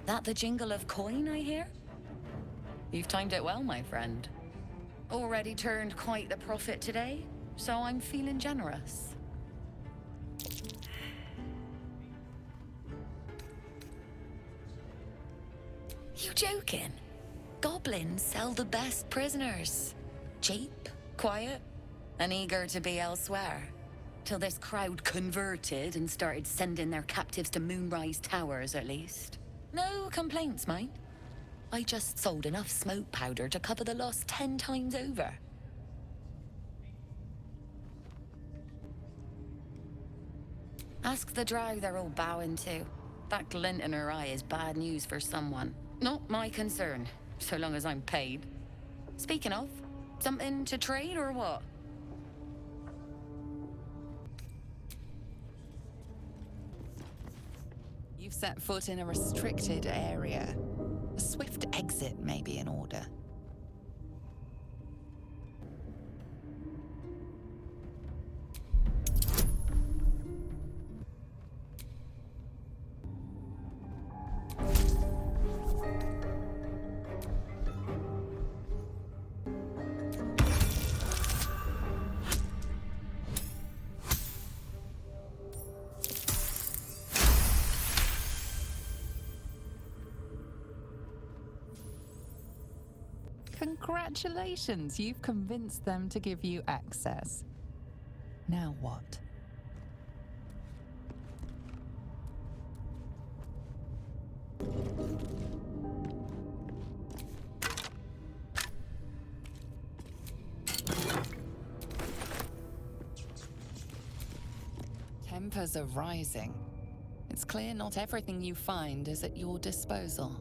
That the jingle of coin I hear? You've timed it well, my friend. Already turned quite the profit today, so I'm feeling generous. You joking? Goblins sell the best prisoners. Cheap, quiet, and eager to be elsewhere. Till this crowd converted and started sending their captives to Moonrise Towers, at least. No complaints, mind. I just sold enough smoke powder to cover the loss 10 times over. Ask the drow they're all bowing to. That glint in her eye is bad news for someone. Not my concern, so long as I'm paid. Speaking of, something to trade or what? You've set foot in a restricted area. A swift exit may be in order. Congratulations, you've convinced them to give you access. Now what? Tempers are rising. It's clear not everything you find is at your disposal.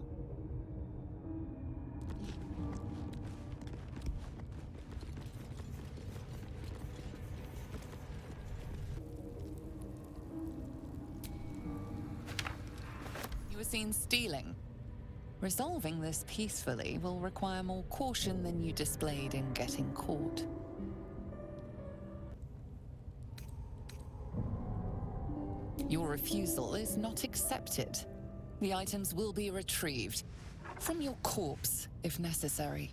Seen stealing. Resolving this peacefully will require more caution than you displayed in getting caught. Your refusal is not accepted. The items will be retrieved from your corpse, if necessary.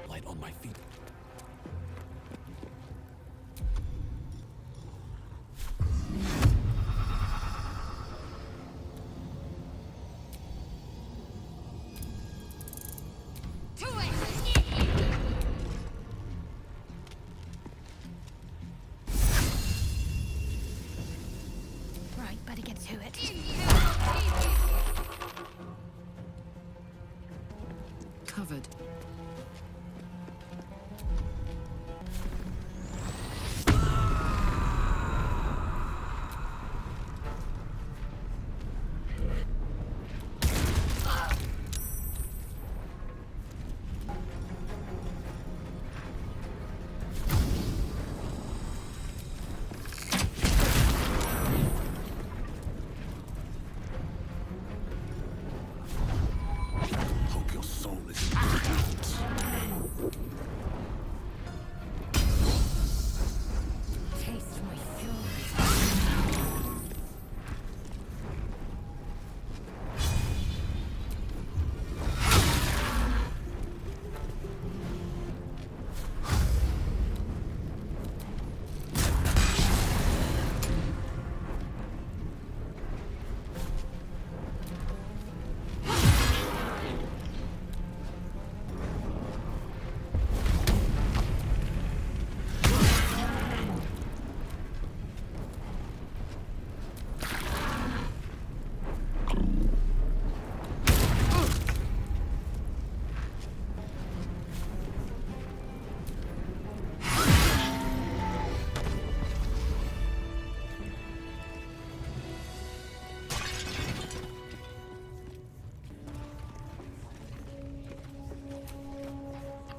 Light on my feet. Covered.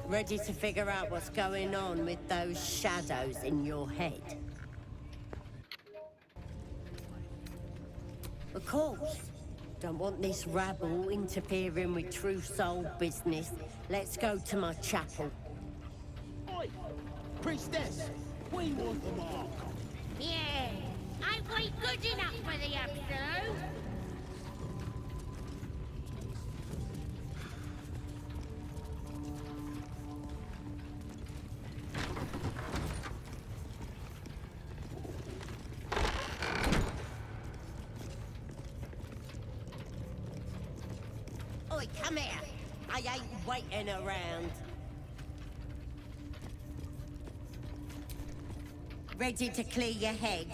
Ready to figure out what's going on with those shadows in your head? Of course. Don't want this rabble interfering with true soul business. Let's go to my chapel. Oi! Priestess! We want the mark! Yeah! ain't good enough for the Absolute. Oi, come here. I ain't waiting around. Ready to clear your head?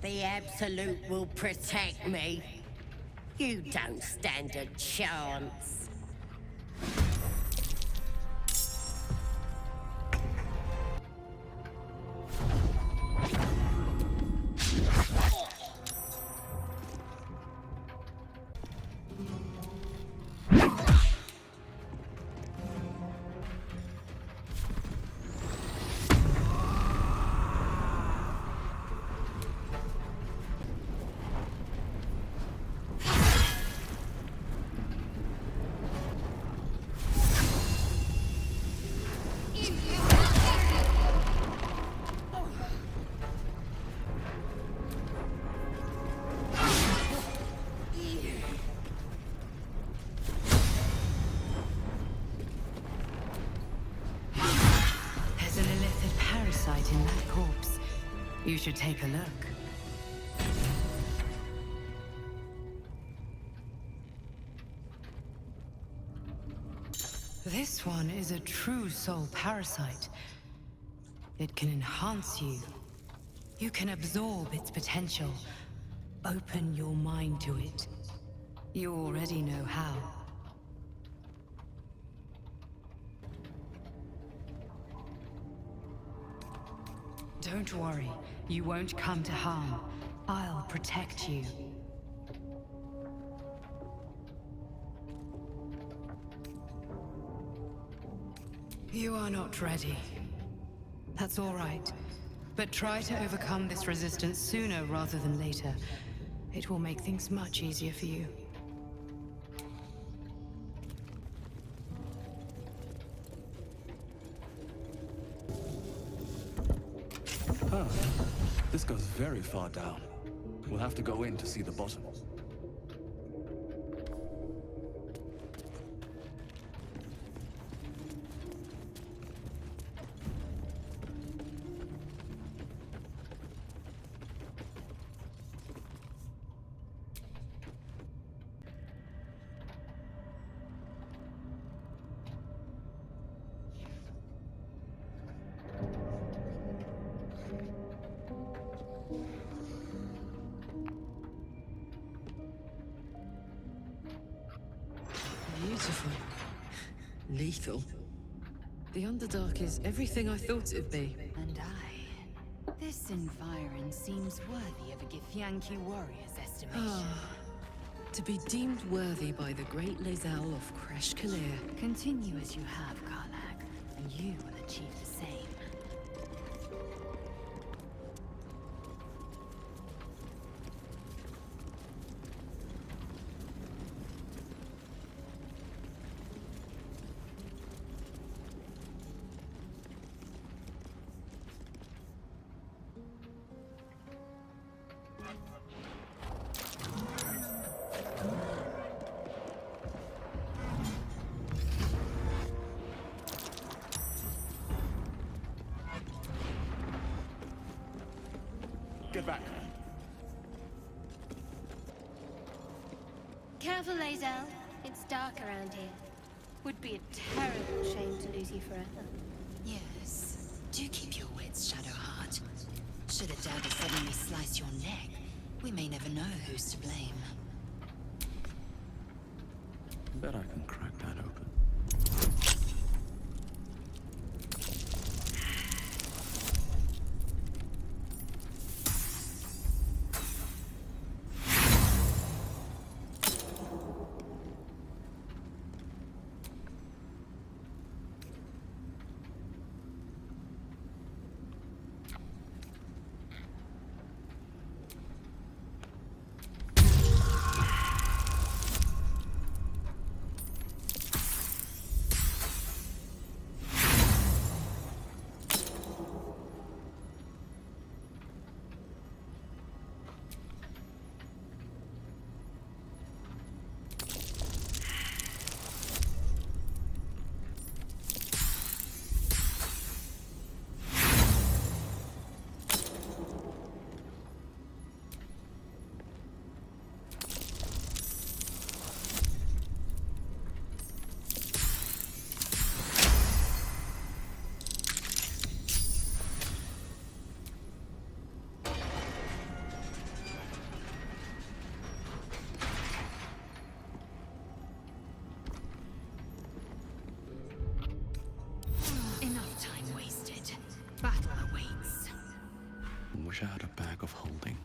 The Absolute will protect me. You don't stand a chance. In that corpse. You should take a look. This one is a true soul parasite. It can enhance you. You can absorb its potential. Open your mind to it. You already know how. Don't worry, you won't come to harm. I'll protect you. You are not ready. That's all right. But try to overcome this resistance sooner rather than later. It will make things much easier for you. Huh. This goes very far down. We'll have to go in to see the bottom. Beautiful. Lethal. The Underdark is everything I thought it'd be. And this environ seems worthy of a Githyanki warrior's estimation. To be deemed worthy by the great Lae'zel of Kresh Kalir. Continue as you have, Karlach, and you will achieve the same. Get back. Careful, Lae'zel. It's dark around here. Would be a terrible shame to lose you forever. Yes. Do keep your wits, Shadowheart. Should a dagger suddenly slice your neck, we may never know who's to blame. Bet I can crack that open. of holding.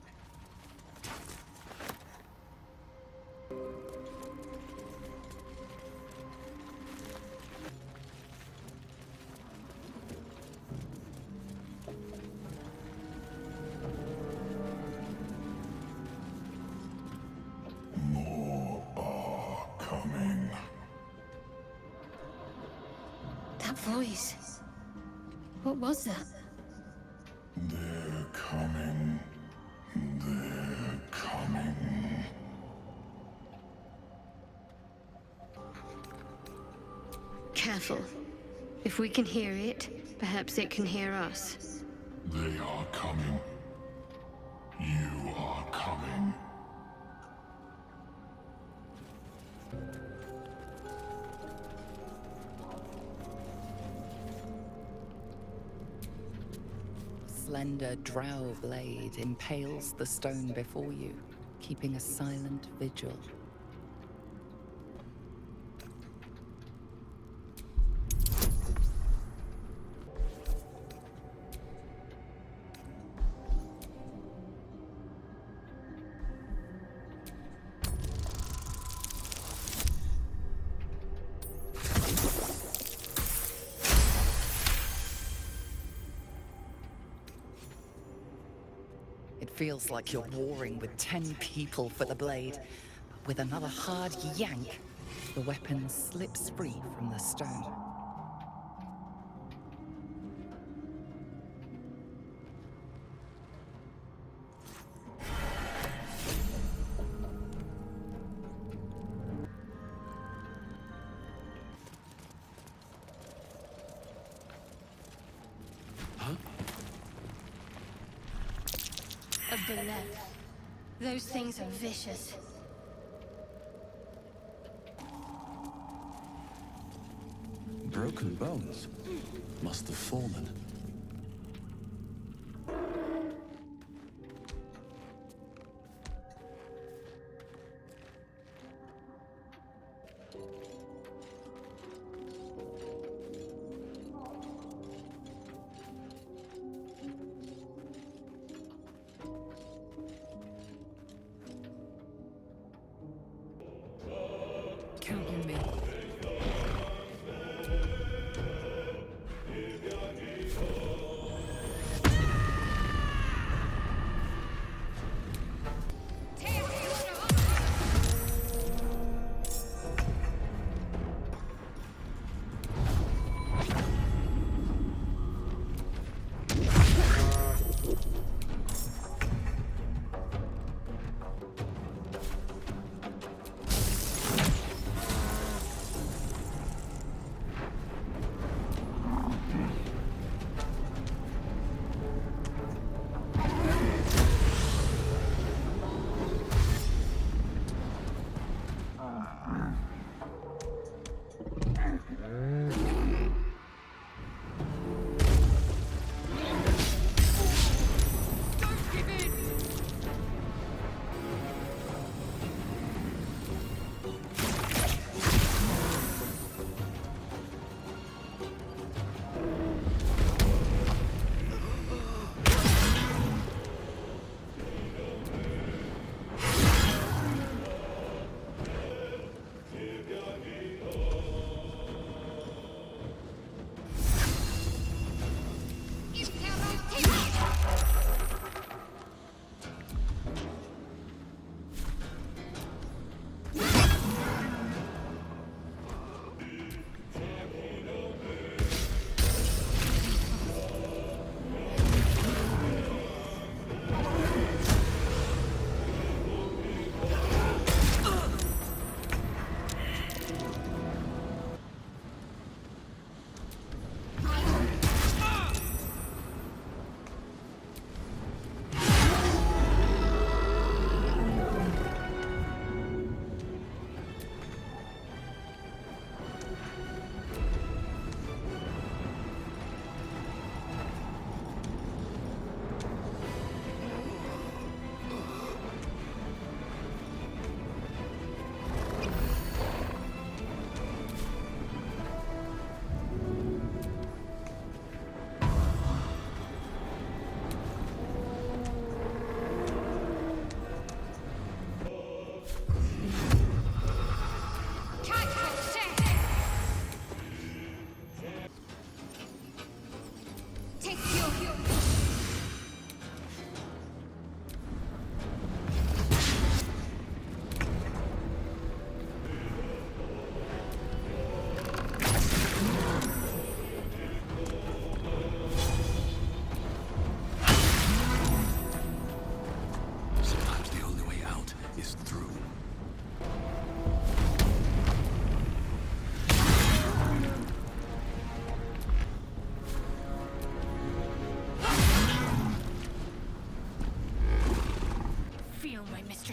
That voice. What was that? They're coming. They're coming. Careful. If we can hear it, perhaps it can hear us. They are coming. You are coming. Slender drow blade impales the stone before you, keeping a silent vigil. It feels like you're warring with 10 people for the blade, but with another hard yank, the weapon slips free from the stone. A bullet. Those things are vicious. Broken bones. Must have fallen. Count on me.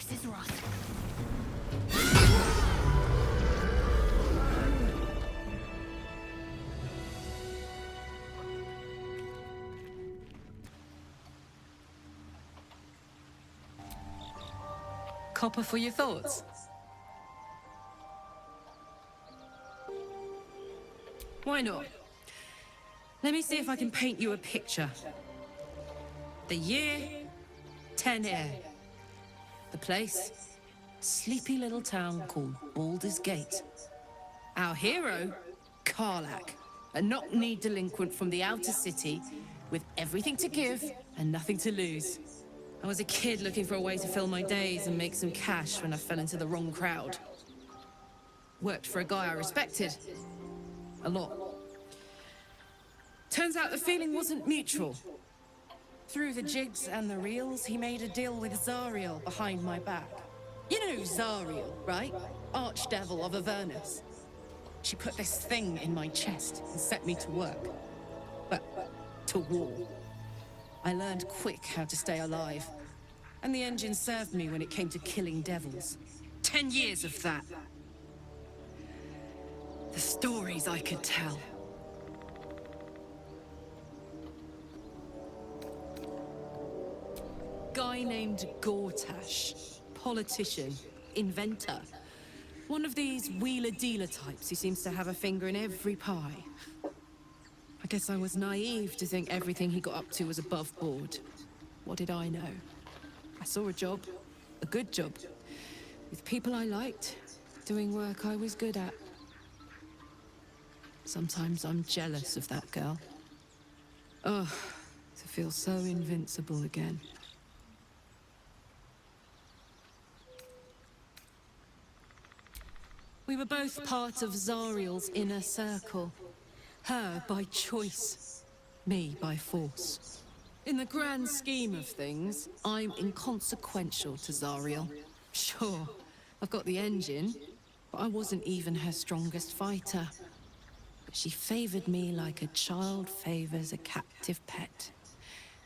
This is rough. Copper for your thoughts? Why not? Let me see if I can paint you a picture. The year, 10 air. The place, sleepy little town called Baldur's Gate. Our hero, Karlach, a knock-kneed delinquent from the outer city with everything to give and nothing to lose. I was a kid looking for a way to fill my days and make some cash when I fell into the wrong crowd. Worked for a guy I respected. A lot. Turns out the feeling wasn't mutual. Through the jigs and the reels, he made a deal with Zariel behind my back. You know Zariel, right? Archdevil of Avernus. She put this thing in my chest and set me to work. But to war. I learned quick how to stay alive. And the engine served me when it came to killing devils. 10 years of that. The stories I could tell. Guy named Gortash. Politician. Inventor. One of these wheeler-dealer types who seems to have a finger in every pie. I guess I was naive to think everything he got up to was above board. What did I know? I saw a job. A good job. With people I liked. Doing work I was good at. Sometimes I'm jealous of that girl. Oh, to feel so invincible again. We were both part of Zariel's inner circle. Her by choice, me by force. In the grand scheme of things, I'm inconsequential to Zariel. Sure, I've got the engine, but I wasn't even her strongest fighter. But she favored me like a child favors a captive pet.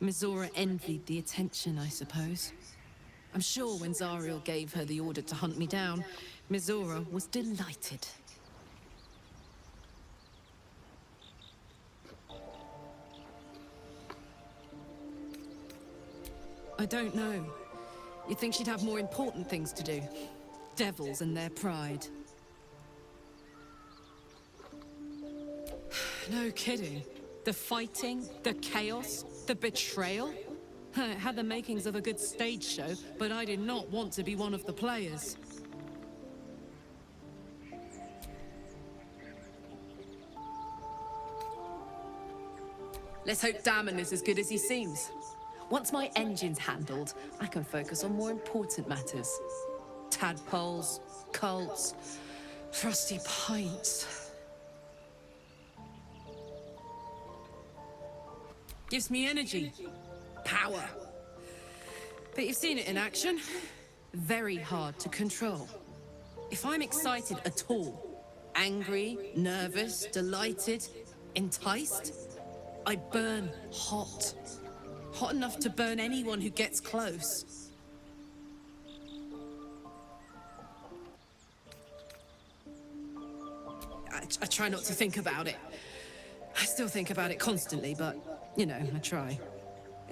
Mizora envied the attention, I suppose. I'm sure when Zariel gave her the order to hunt me down, Mizora was delighted. I don't know. You'd think she'd have more important things to do. Devils and their pride. No kidding. The fighting, the chaos, the betrayal. It had the makings of a good stage show, but I did not want to be one of the players. Let's hope Damon is as good as he seems. Once my engine's handled, I can focus on more important matters. Tadpoles, cults, frosty pints. Gives me energy, power. But you've seen it in action. Very hard to control. If I'm excited at all, angry, nervous, delighted, enticed, I burn hot. Hot enough to burn anyone who gets close. I try not to think about it. I still think about it constantly, but, you know, I try.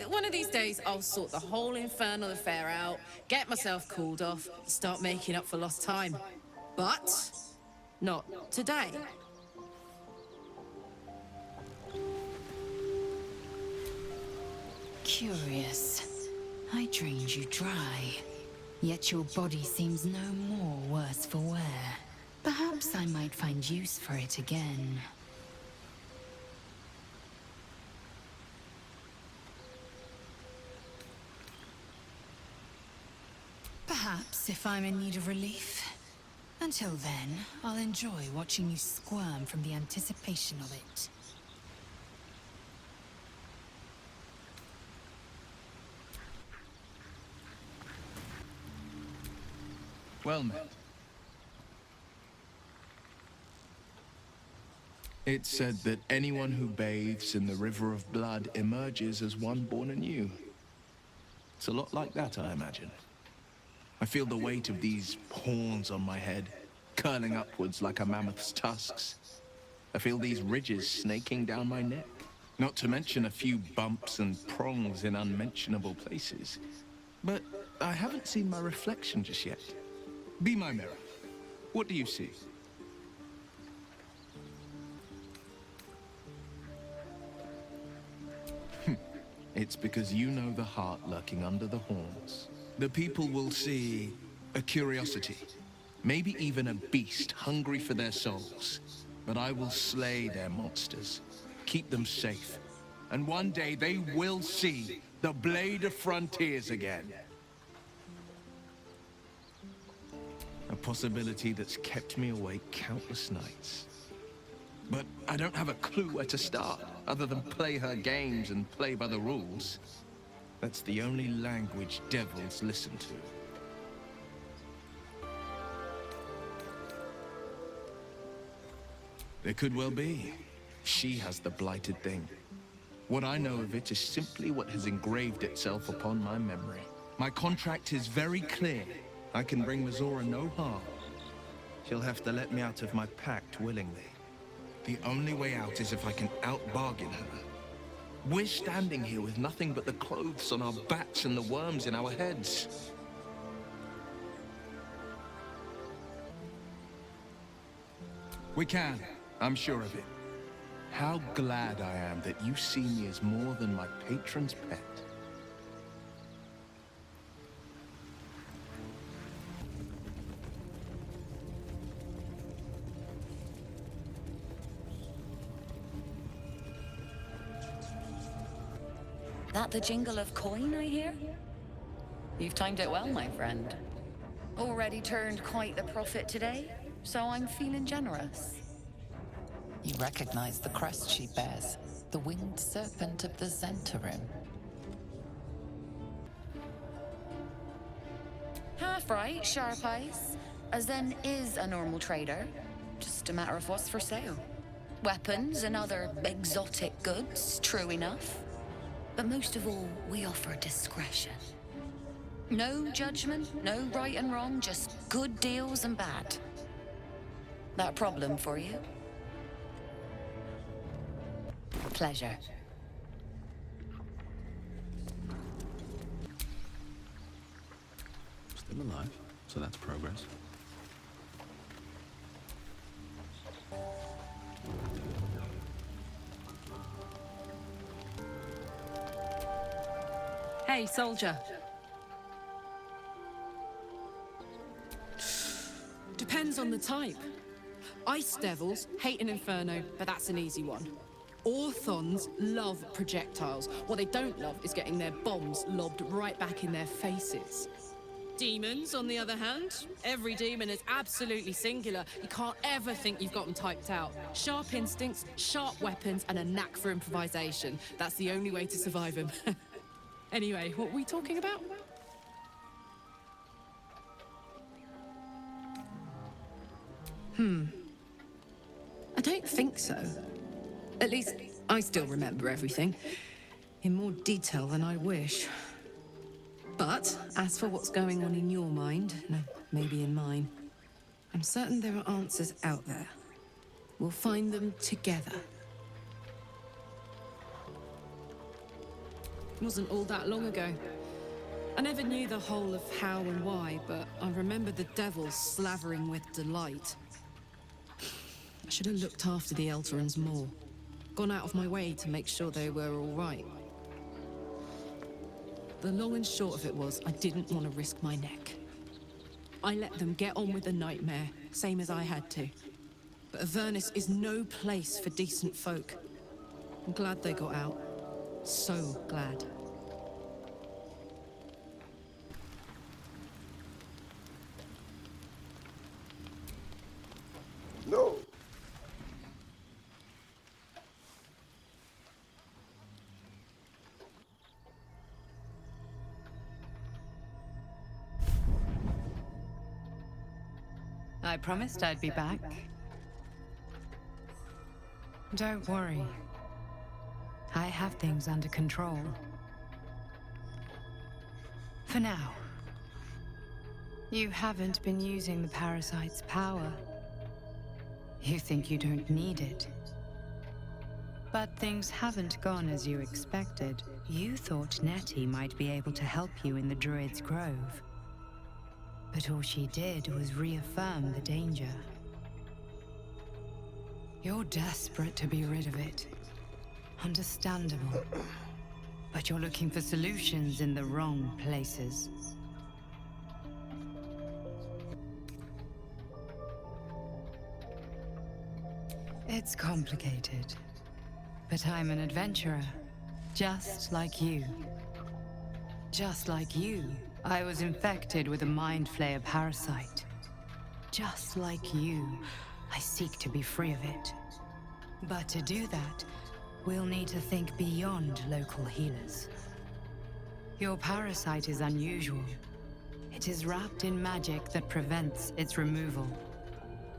One of these days, I'll sort the whole infernal affair out, get myself cooled off, start making up for lost time. But not today. Curious. I drained you dry. Yet your body seems no more worse for wear. Perhaps I might find use for it again. Perhaps if I'm in need of relief. Until then, I'll enjoy watching you squirm from the anticipation of it. Well met. It's said that anyone who bathes in the river of blood emerges as one born anew. It's a lot like that, I imagine. I feel the weight of these horns on my head, curling upwards like a mammoth's tusks. I feel these ridges snaking down my neck. Not to mention a few bumps and prongs in unmentionable places. But I haven't seen my reflection just yet. Be my mirror. What do you see? It's because you know the heart lurking under the horns. The people will see a curiosity, maybe even a beast hungry for their souls. But I will slay their monsters, keep them safe. And one day they will see the Blade of Frontiers again. A possibility that's kept me awake countless nights. But I don't have a clue where to start, other than play her games and play by the rules. That's the only language devils listen to. There could well be. She has the blighted thing. What I know of it is simply what has engraved itself upon my memory. My contract is very clear. I can bring Mazora no harm. She'll have to let me out of my pact willingly. The only way out is if I can out-bargain her. We're standing here with nothing but the clothes on our backs and the worms in our heads. We can. I'm sure of it. How glad I am that you see me as more than my patron's pet. That the jingle of coin I hear? You've timed it well, my friend. Already turned quite the profit today, so I'm feeling generous. You recognize the crest she bears, the winged serpent of the Zentarim. Half right, sharp eyes. Zen is a normal trader. Just a matter of what's for sale. Weapons and other exotic goods, true enough. But most of all, we offer discretion. No judgment, no right and wrong, just good deals and bad. That a problem for you? Pleasure. Still alive, so that's progress. Hey, soldier. Depends on the type. Ice devils hate an inferno, but that's an easy one. Orthons love projectiles. What they don't love is getting their bombs lobbed right back in their faces. Demons, on the other hand, every demon is absolutely singular. You can't ever think you've got them typed out. Sharp instincts, sharp weapons, and a knack for improvisation. That's the only way to survive them. Anyway, what were we talking about? I don't think so. At least, I still remember everything. In more detail than I wish. But, as for what's going on in your mind, no, maybe in mine, I'm certain there are answers out there. We'll find them together. It wasn't all that long ago. I never knew the whole of how and why, but I remember the devils slavering with delight. I should have looked after the Elterans more. Gone out of my way to make sure they were all right. The long and short of it was, I didn't want to risk my neck. I let them get on with the nightmare, same as I had to. But Avernus is no place for decent folk. I'm glad they got out. So glad. No. I promised I'd be back. Don't worry. I have things under control. For now. You haven't been using the parasite's power. You think you don't need it. But things haven't gone as you expected. You thought Nettie might be able to help you in the Druid's Grove. But all she did was reaffirm the danger. You're desperate to be rid of it. Understandable. But you're looking for solutions in the wrong places. It's complicated. But I'm an adventurer, just like you. Just like you, I was infected with a Mind Flayer parasite. Just like you, I seek to be free of it. But to do that, we'll need to think beyond local healers. Your parasite is unusual. It is wrapped in magic that prevents its removal.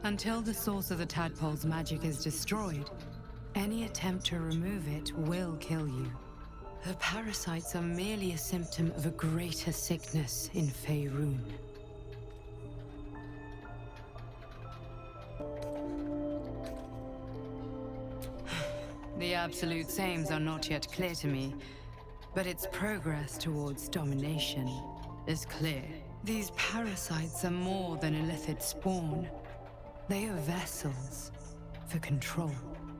Until the source of the tadpole's magic is destroyed, any attempt to remove it will kill you. The parasites are merely a symptom of a greater sickness in Faerun. The absolute aims are not yet clear to me, but its progress towards domination is clear. These parasites are more than illithid spawn. They are vessels for control.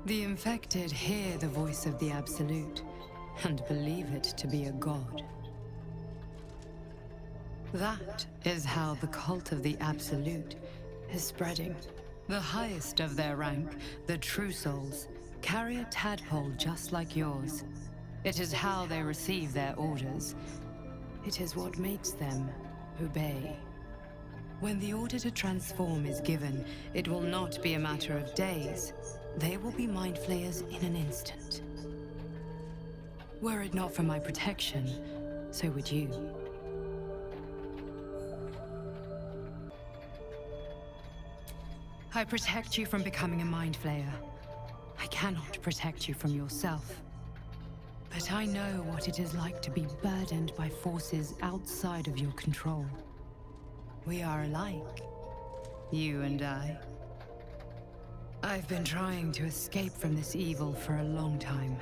The infected hear the voice of the Absolute and believe it to be a god. That is how the cult of the Absolute is spreading. The highest of their rank, the True Souls, carry a tadpole just like yours. It is how they receive their orders. It is what makes them obey. When the order to transform is given, it will not be a matter of days. They will be Mind Flayers in an instant. Were it not for my protection, so would you. I protect you from becoming a Mind Flayer. I cannot protect you from yourself. But I know what it is like to be burdened by forces outside of your control. We are alike, you and I. I've been trying to escape from this evil for a long time.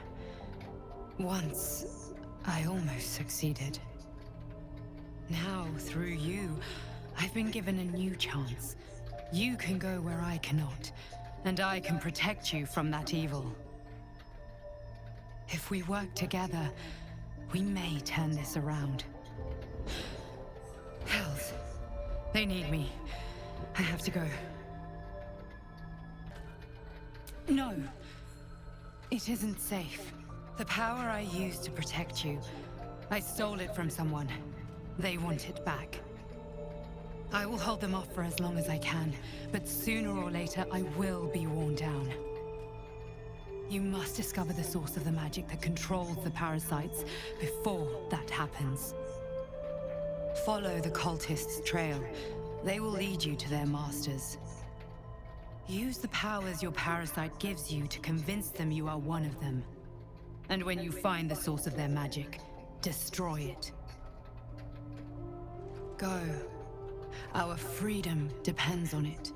Once, I almost succeeded. Now, through you, I've been given a new chance. You can go where I cannot, and I can protect you from that evil. If we work together, we may turn this around. Hells, they need me. I have to go. No, it isn't safe. The power I used to protect you, I stole it from someone. They want it back. I will hold them off for as long as I can, but sooner or later I will be worn down. You must discover the source of the magic that controls the parasites before that happens. Follow the cultists' trail. They will lead you to their masters. Use the powers your parasite gives you to convince them you are one of them. And when you find the source of their magic, destroy it. Go. Our freedom depends on it.